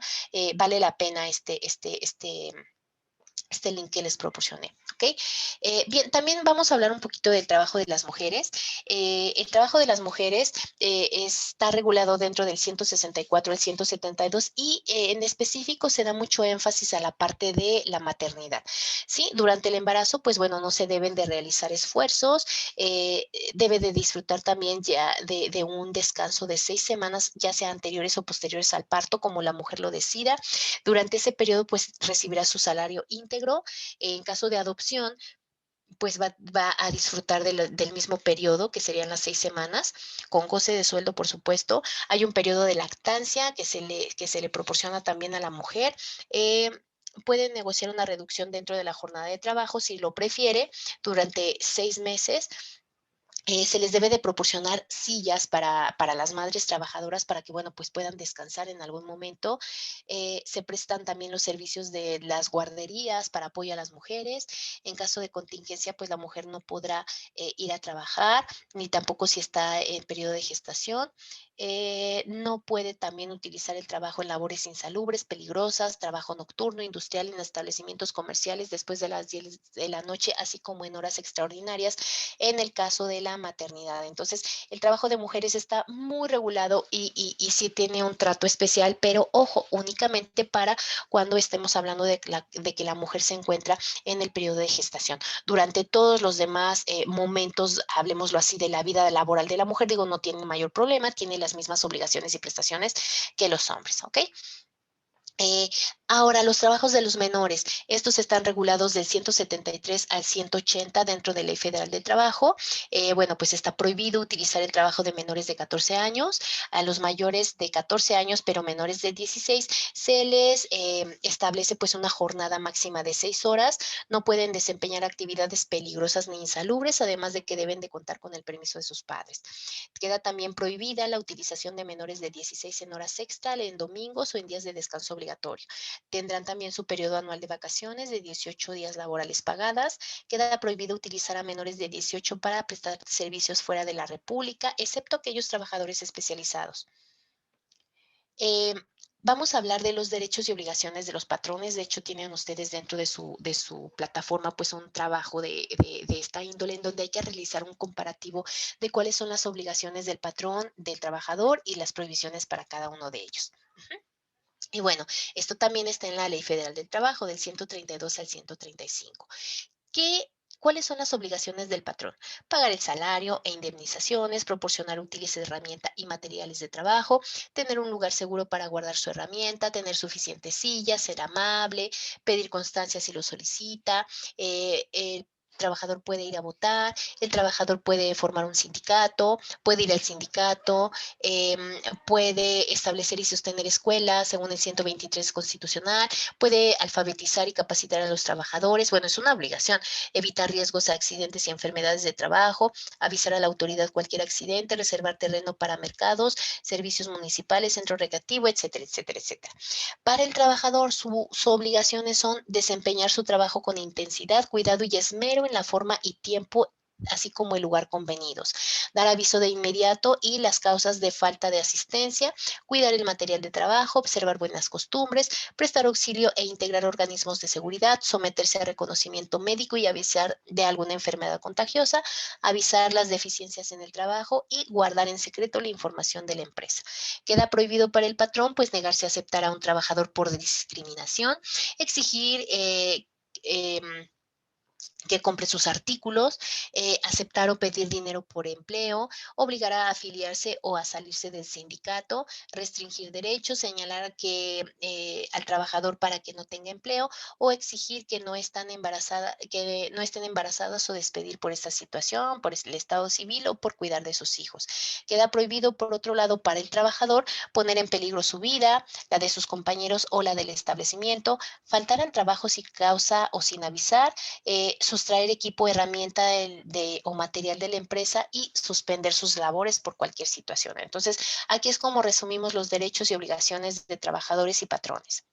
Vale la pena este link que les proporcioné, ¿ok? Bien, también vamos a hablar un poquito del trabajo de las mujeres. El trabajo de las mujeres está regulado dentro del 164 al 172 y en específico se da mucho énfasis a la parte de la maternidad, ¿sí? Durante el embarazo, pues bueno, no se deben de realizar esfuerzos, debe de disfrutar también ya de un descanso de 6 semanas, ya sea anteriores o posteriores al parto, como la mujer lo decida. Durante ese periodo, pues recibirá su salario íntegro. En caso de adopción, pues va a disfrutar del mismo periodo, que serían las 6 semanas, con goce de sueldo, por supuesto. Hay un periodo de lactancia que se le proporciona también a la mujer. Puede negociar una reducción dentro de la jornada de trabajo si lo prefiere durante 6 meses. Se les debe de proporcionar sillas para las madres trabajadoras para que, bueno, pues puedan descansar en algún momento. Se prestan también los servicios de las guarderías para apoyo a las mujeres. En caso de contingencia, pues la mujer no podrá ir a trabajar, ni tampoco si está en periodo de gestación. No puede también utilizar el trabajo en labores insalubres, peligrosas, trabajo nocturno, industrial, en establecimientos comerciales después de las 10 de la noche, así como en horas extraordinarias en el caso de la maternidad. Entonces, el trabajo de mujeres está muy regulado y sí tiene un trato especial, pero ojo, únicamente para cuando estemos hablando de que la mujer se encuentra en el periodo de gestación. Durante todos los demás momentos, hablemoslo así, de la vida laboral de la mujer, digo, no tiene mayor problema, tiene las mismas obligaciones y prestaciones que los hombres, ¿ok? Eh, Ahora, los trabajos de los menores, estos están regulados del 173 al 180 dentro de la Ley Federal del Trabajo. Bueno, pues está prohibido utilizar el trabajo de menores de 14 años. A los mayores de 14 años, pero menores de 16, se les establece pues una jornada máxima de 6 horas. No pueden desempeñar actividades peligrosas ni insalubres, además de que deben de contar con el permiso de sus padres. Queda también prohibida la utilización de menores de 16 en horas extra, en domingos o en días de descanso obligatorio. Tendrán también su periodo anual de vacaciones de 18 días laborales pagadas. Queda prohibido utilizar a menores de 18 para prestar servicios fuera de la República, excepto aquellos trabajadores especializados. Eh, Vamos a hablar de los derechos y obligaciones de los patrones. De hecho, tienen ustedes dentro de su plataforma pues un trabajo de esta índole en donde hay que realizar un comparativo de cuáles son las obligaciones del patrón, del trabajador y las prohibiciones para cada uno de ellos. Y bueno, esto también está en la Ley Federal del Trabajo del 132 al 135. ¿Qué, ¿Cuáles son las obligaciones del patrón? Pagar el salario e indemnizaciones, proporcionar útiles herramientas y materiales de trabajo, tener un lugar seguro para guardar su herramienta, tener suficientes sillas, ser amable, pedir constancia si lo solicita, trabajador puede ir a votar, el trabajador puede formar un sindicato, puede ir al sindicato, puede establecer y sostener escuelas según el 123 constitucional, puede alfabetizar y capacitar a los trabajadores. Bueno, es una obligación evitar riesgos de accidentes y enfermedades de trabajo, avisar a la autoridad cualquier accidente, reservar terreno para mercados, servicios municipales, centro recreativo, etcétera, etcétera, etcétera. Para el trabajador, sus obligaciones son desempeñar su trabajo con intensidad, cuidado y esmero en la forma y tiempo, así como el lugar convenidos, dar aviso de inmediato y las causas de falta de asistencia, cuidar el material de trabajo, observar buenas costumbres, prestar auxilio e integrar organismos de seguridad, someterse a reconocimiento médico y avisar de alguna enfermedad contagiosa, avisar las deficiencias en el trabajo y guardar en secreto la información de la empresa. Queda prohibido para el patrón, pues, negarse a aceptar a un trabajador por discriminación, exigir eh, que compre sus artículos, aceptar o pedir dinero por empleo, obligar a afiliarse o a salirse del sindicato, restringir derechos, señalar que al trabajador para que no tenga empleo o exigir que no estén embarazadas o despedir por esta situación, por el estado civil o por cuidar de sus hijos. Queda prohibido, por otro lado, para el trabajador poner en peligro su vida, la de sus compañeros o la del establecimiento, faltar al trabajo sin causa o sin avisar, sustraer equipo, herramienta o material de la empresa y suspender sus labores por cualquier situación. Entonces, aquí es como resumimos los derechos y obligaciones de trabajadores y patrones.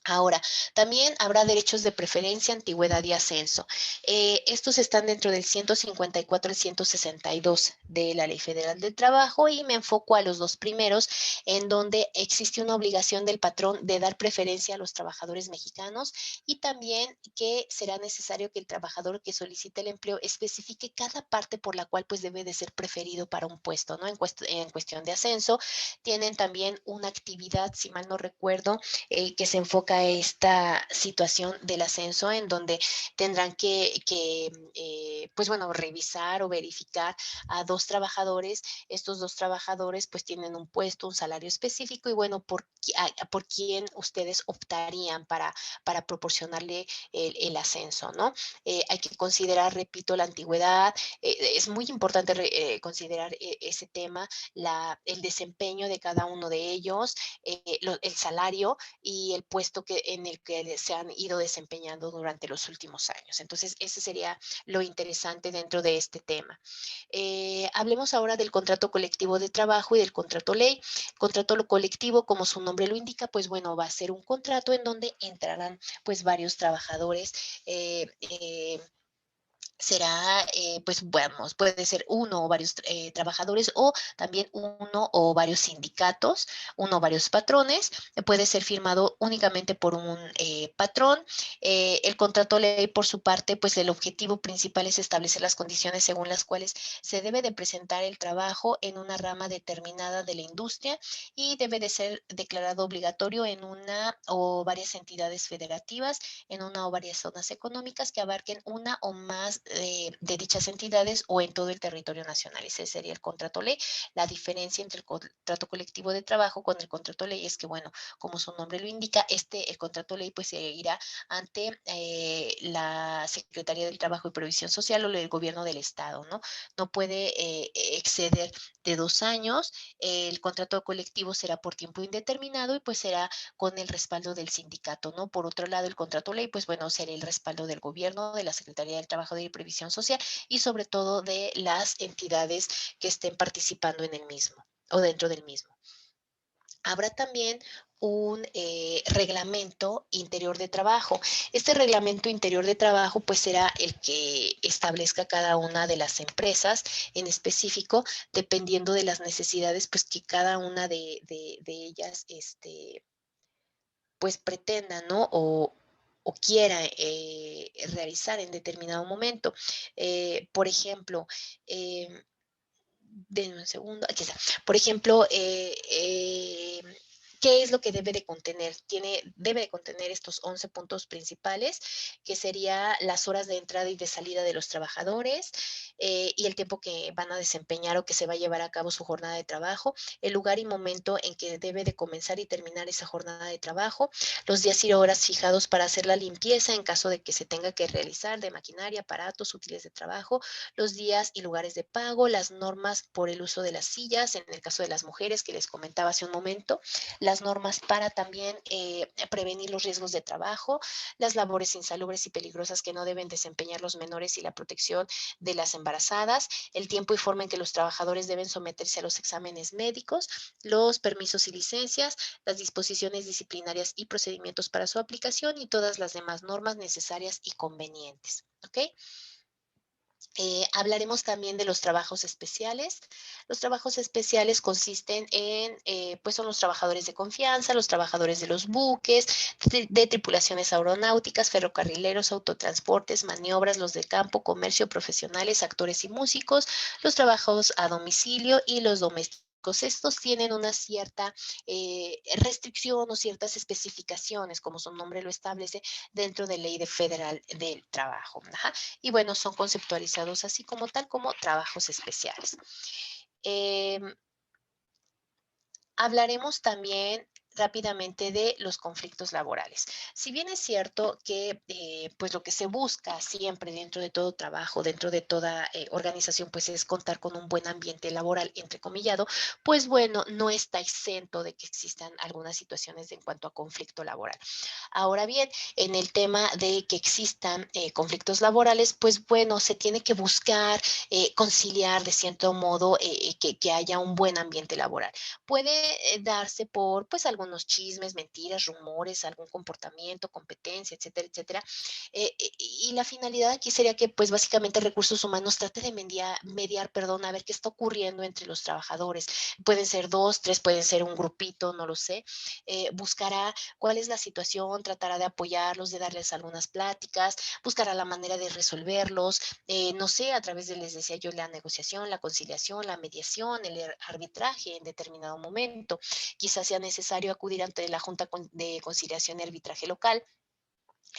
Ahora, también habrá derechos de preferencia, antigüedad y ascenso. Estos están dentro del 154 al 162 de la Ley Federal del Trabajo y me enfoco a los dos primeros, en donde existe una obligación del patrón de dar preferencia a los trabajadores mexicanos y también que será necesario que el trabajador que solicite el empleo especifique cada parte por la cual pues debe de ser preferido para un puesto, ¿no? En cuestión de ascenso, tienen también una actividad, si mal no recuerdo, que se enfoca a esta situación del ascenso en donde tendrán pues bueno, revisar o verificar a dos trabajadores. Estos dos trabajadores pues tienen un puesto, un salario específico y bueno, por quién ustedes optarían para proporcionarle el ascenso, ¿no? Hay que considerar, repito, la antigüedad. Es muy importante considerar ese tema, el desempeño de cada uno de ellos, el salario y el puesto en el que se han ido desempeñando durante los últimos años. Entonces, ese sería lo interesante dentro de este tema. Hablemos ahora del contrato colectivo de trabajo y del contrato ley. Contrato colectivo, como su nombre lo indica, pues bueno, va a ser un contrato en donde entrarán pues varios trabajadores. Será, pues, vamos, puede ser uno o varios trabajadores o también uno o varios sindicatos, uno o varios patrones. Puede ser firmado únicamente por un patrón. El contrato ley, por su parte, pues el objetivo principal es establecer las condiciones según las cuales se debe de presentar el trabajo en una rama determinada de la industria y debe de ser declarado obligatorio en una o varias entidades federativas, en una o varias zonas económicas que abarquen una o más de dichas entidades o en todo el territorio nacional. Ese sería el contrato ley. La diferencia entre el contrato colectivo de trabajo con el contrato ley es que, bueno, como su nombre lo indica, el contrato ley pues se irá ante la Secretaría del Trabajo y Previsión Social o el gobierno del Estado, ¿no? No puede exceder de 2 años. El contrato colectivo será por tiempo indeterminado y pues será con el respaldo del sindicato, ¿no? Por otro lado, el contrato ley, pues bueno, será el respaldo del gobierno, de la Secretaría del Trabajo y Previsión Social y sobre todo de las entidades que estén participando en el mismo o dentro del mismo. Habrá también un reglamento interior de trabajo. Este reglamento interior de trabajo pues será el que establezca cada una de las empresas en específico, dependiendo de las necesidades pues que cada una de ellas pues pretenda, ¿no? O quiera realizar en determinado momento. Por ejemplo, denme un segundo, aquí está. Por ejemplo, ¿Qué es lo que debe de contener? Debe de contener estos 11 puntos principales, que sería las horas de entrada y de salida de los trabajadores, y el tiempo que van a desempeñar o que se va a llevar a cabo su jornada de trabajo, el lugar y momento en que debe de comenzar y terminar esa jornada de trabajo, los días y horas fijados para hacer la limpieza en caso de que se tenga que realizar de maquinaria, aparatos, útiles de trabajo, los días y lugares de pago, las normas por el uso de las sillas, en el caso de las mujeres que les comentaba hace un momento, las normas para también prevenir los riesgos de trabajo, las labores insalubres y peligrosas que no deben desempeñar los menores y la protección de las embarazadas, el tiempo y forma en que los trabajadores deben someterse a los exámenes médicos, los permisos y licencias, las disposiciones disciplinarias y procedimientos para su aplicación y todas las demás normas necesarias y convenientes. ¿Ok? Hablaremos también de los trabajos especiales. Los trabajos especiales consisten en, pues son los trabajadores de confianza, los trabajadores de los buques, de tripulaciones aeronáuticas, ferrocarrileros, autotransportes, maniobras, los de campo, comercio, profesionales, actores y músicos, los trabajos a domicilio y los domésticos. Estos tienen una cierta restricción o ciertas especificaciones, como su nombre lo establece, dentro de Ley Federal del Trabajo. Ajá. Y bueno, son conceptualizados así como tal como trabajos especiales. Eh, Hablaremos también rápidamente de los conflictos laborales. Si bien es cierto que pues lo que se busca siempre dentro de todo trabajo, dentro de toda organización, pues es contar con un buen ambiente laboral, entrecomillado, pues bueno, no está exento de que existan algunas situaciones en cuanto a conflicto laboral. Ahora bien, en el tema de que existan conflictos laborales, pues bueno, se tiene que buscar conciliar de cierto modo que haya un buen ambiente laboral. Puede darse por pues algunos chismes, mentiras, rumores, algún comportamiento, competencia, etcétera, etcétera. Y la finalidad aquí sería que pues básicamente recursos humanos trate de mediar, perdón, a ver qué está ocurriendo entre los trabajadores. Pueden ser dos, tres, pueden ser un grupito, no lo sé. Buscará cuál es la situación, tratará de apoyarlos, de darles algunas pláticas, buscará la manera de resolverlos, no sé, a través de, les decía yo, la negociación, la conciliación, la mediación, el arbitraje en determinado momento. Quizás sea necesario acudir ante la Junta de Conciliación y Arbitraje Local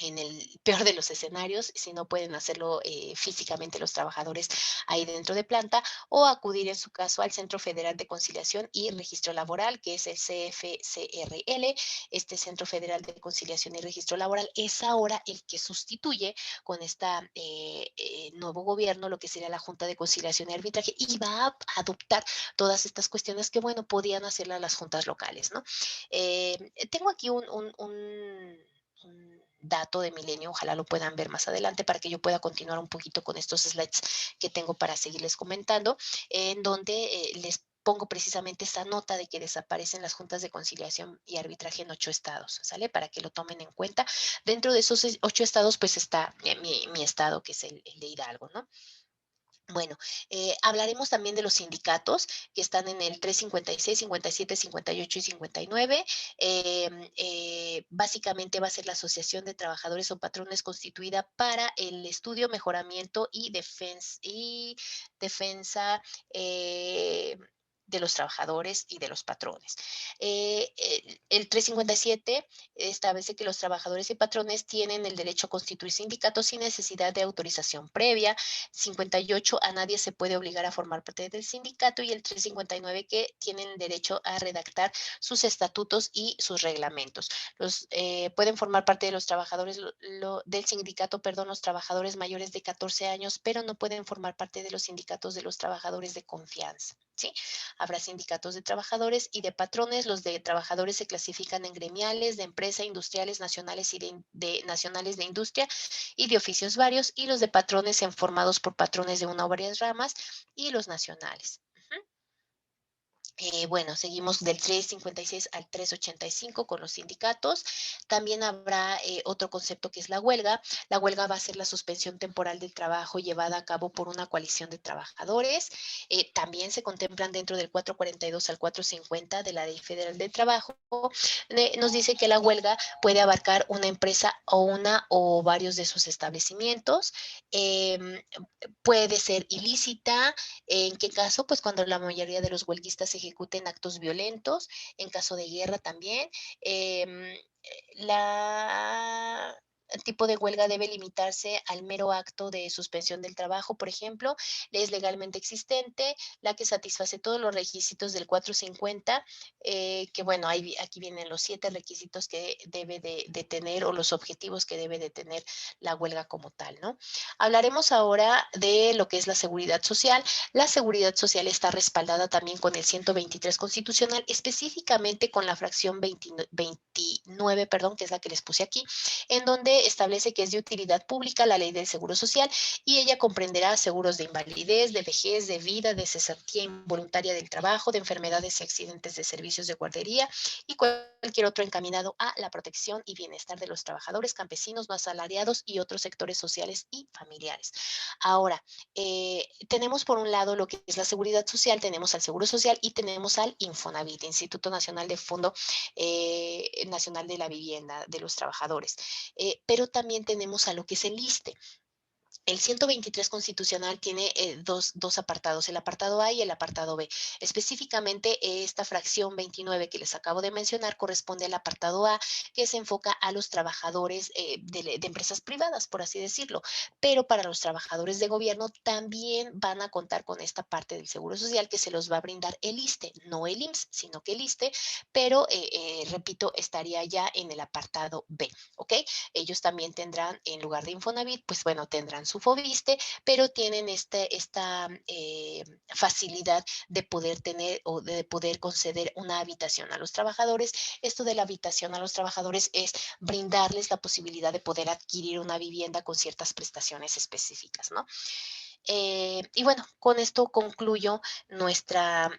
en el peor de los escenarios, si no pueden hacerlo físicamente los trabajadores ahí dentro de planta, o acudir en su caso al Centro Federal de Conciliación y Registro Laboral, que es el CFCRL. Este Centro Federal de Conciliación y Registro Laboral es ahora el que sustituye con este nuevo gobierno lo que sería la Junta de Conciliación y Arbitraje, y va a adoptar todas estas cuestiones que, bueno, podían hacerlas las juntas locales, ¿no? Tengo aquí un dato de Milenio, ojalá lo puedan ver más adelante para que yo pueda continuar un poquito con estos slides que tengo para seguirles comentando, en donde les pongo precisamente esta nota de que desaparecen las juntas de conciliación y arbitraje en 8 estados, ¿sale? Para que lo tomen en cuenta. Dentro de esos 8 estados, pues está mi estado, que es el de Hidalgo, ¿no? Bueno, hablaremos también de los sindicatos que están en el 356, 57, 58 y 59. Básicamente va a ser la Asociación de Trabajadores o Patrones constituida para el estudio, mejoramiento y defensa de los trabajadores y de los patrones. El 357 establece que los trabajadores y patrones tienen el derecho a constituir sindicatos sin necesidad de autorización previa. 58, a nadie se puede obligar a formar parte del sindicato, y el 359, que tienen derecho a redactar sus estatutos y sus reglamentos. Pueden formar parte de los trabajadores del sindicato, perdón, los trabajadores mayores de 14 años, pero no pueden formar parte de los sindicatos de los trabajadores de confianza. ¿Sí? Habrá sindicatos de trabajadores y de patrones. Los de trabajadores se clasifican en gremiales, de empresa, industriales, nacionales y nacionales de industria y de oficios varios, y los de patrones sean formados por patrones de una o varias ramas, y los nacionales. Bueno, seguimos del 356 al 385 con los sindicatos. También habrá otro concepto que es la huelga. La huelga va a ser la suspensión temporal del trabajo llevada a cabo por una coalición de trabajadores. También se contemplan dentro del 442 al 450 de la Ley Federal del Trabajo. Nos dice que la huelga puede abarcar una empresa o una o varios de sus establecimientos. Puede ser ilícita. ¿En qué caso? Pues cuando la mayoría de los huelguistas ejecuten actos violentos, en caso de guerra también. Em, el tipo de huelga debe limitarse al mero acto de suspensión del trabajo, por ejemplo, es legalmente existente, la que satisface todos los requisitos del 450, que bueno, aquí vienen los 7 requisitos que debe de tener o los objetivos que debe de tener la huelga como tal, ¿no? Hablaremos ahora de lo que es la seguridad social. La seguridad social está respaldada también con el 123 constitucional, específicamente con la fracción 29, perdón, que es la que les puse aquí, en donde establece que es de utilidad pública la ley del seguro social y ella comprenderá seguros de invalidez, de vejez, de vida, de cesantía involuntaria del trabajo, de enfermedades y accidentes de servicios de guardería y cualquier otro encaminado a la protección y bienestar de los trabajadores, campesinos, no asalariados y otros sectores sociales y familiares. Ahora, tenemos por un lado lo que es la seguridad social, tenemos al Seguro Social y tenemos al Infonavit, Instituto Nacional de Fondo Nacional de la Vivienda de los Trabajadores. Pero también tenemos a lo que es el ISSSTE. El 123 constitucional tiene dos apartados, el apartado A y el apartado B. Específicamente, esta fracción 29 que les acabo de mencionar corresponde al apartado A, que se enfoca a los trabajadores de empresas privadas, por así decirlo. Pero para los trabajadores de gobierno también van a contar con esta parte del Seguro Social que se los va a brindar el ISSSTE, no el IMSS, sino que el ISSSTE, pero repito, estaría ya en el apartado B, ¿ok? Ellos también tendrán, en lugar de Infonavit, pues bueno, tendrán su Fobiste, pero tienen esta facilidad de poder tener o de poder conceder una habitación a los trabajadores. Esto de la habitación a los trabajadores es brindarles la posibilidad de poder adquirir una vivienda con ciertas prestaciones específicas, ¿no? Y bueno, con esto concluyo nuestra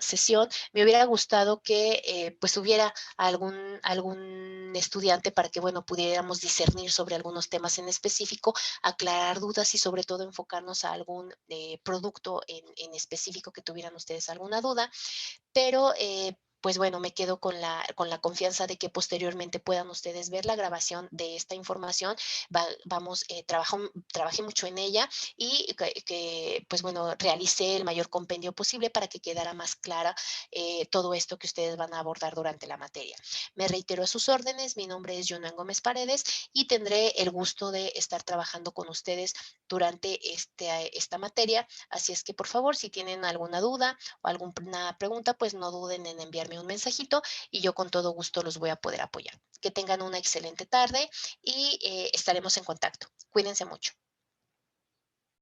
sesión. Me hubiera gustado que pues hubiera algún estudiante para que, bueno, pudiéramos discernir sobre algunos temas en específico, aclarar dudas y sobre todo enfocarnos a algún producto en específico que tuvieran ustedes alguna duda, pero pues bueno, me quedo con la confianza de que posteriormente puedan ustedes ver la grabación de esta información. Trabajé mucho en ella y pues bueno, realicé el mayor compendio posible para que quedara más clara todo esto que ustedes van a abordar durante la materia. Me reitero a sus órdenes, mi nombre es Jonan Gómez Paredes y tendré el gusto de estar trabajando con ustedes durante esta materia. Así es que por favor, si tienen alguna duda o alguna pregunta, pues no duden en enviarme un mensajito y yo con todo gusto los voy a poder apoyar. Que tengan una excelente tarde y estaremos en contacto. Cuídense mucho.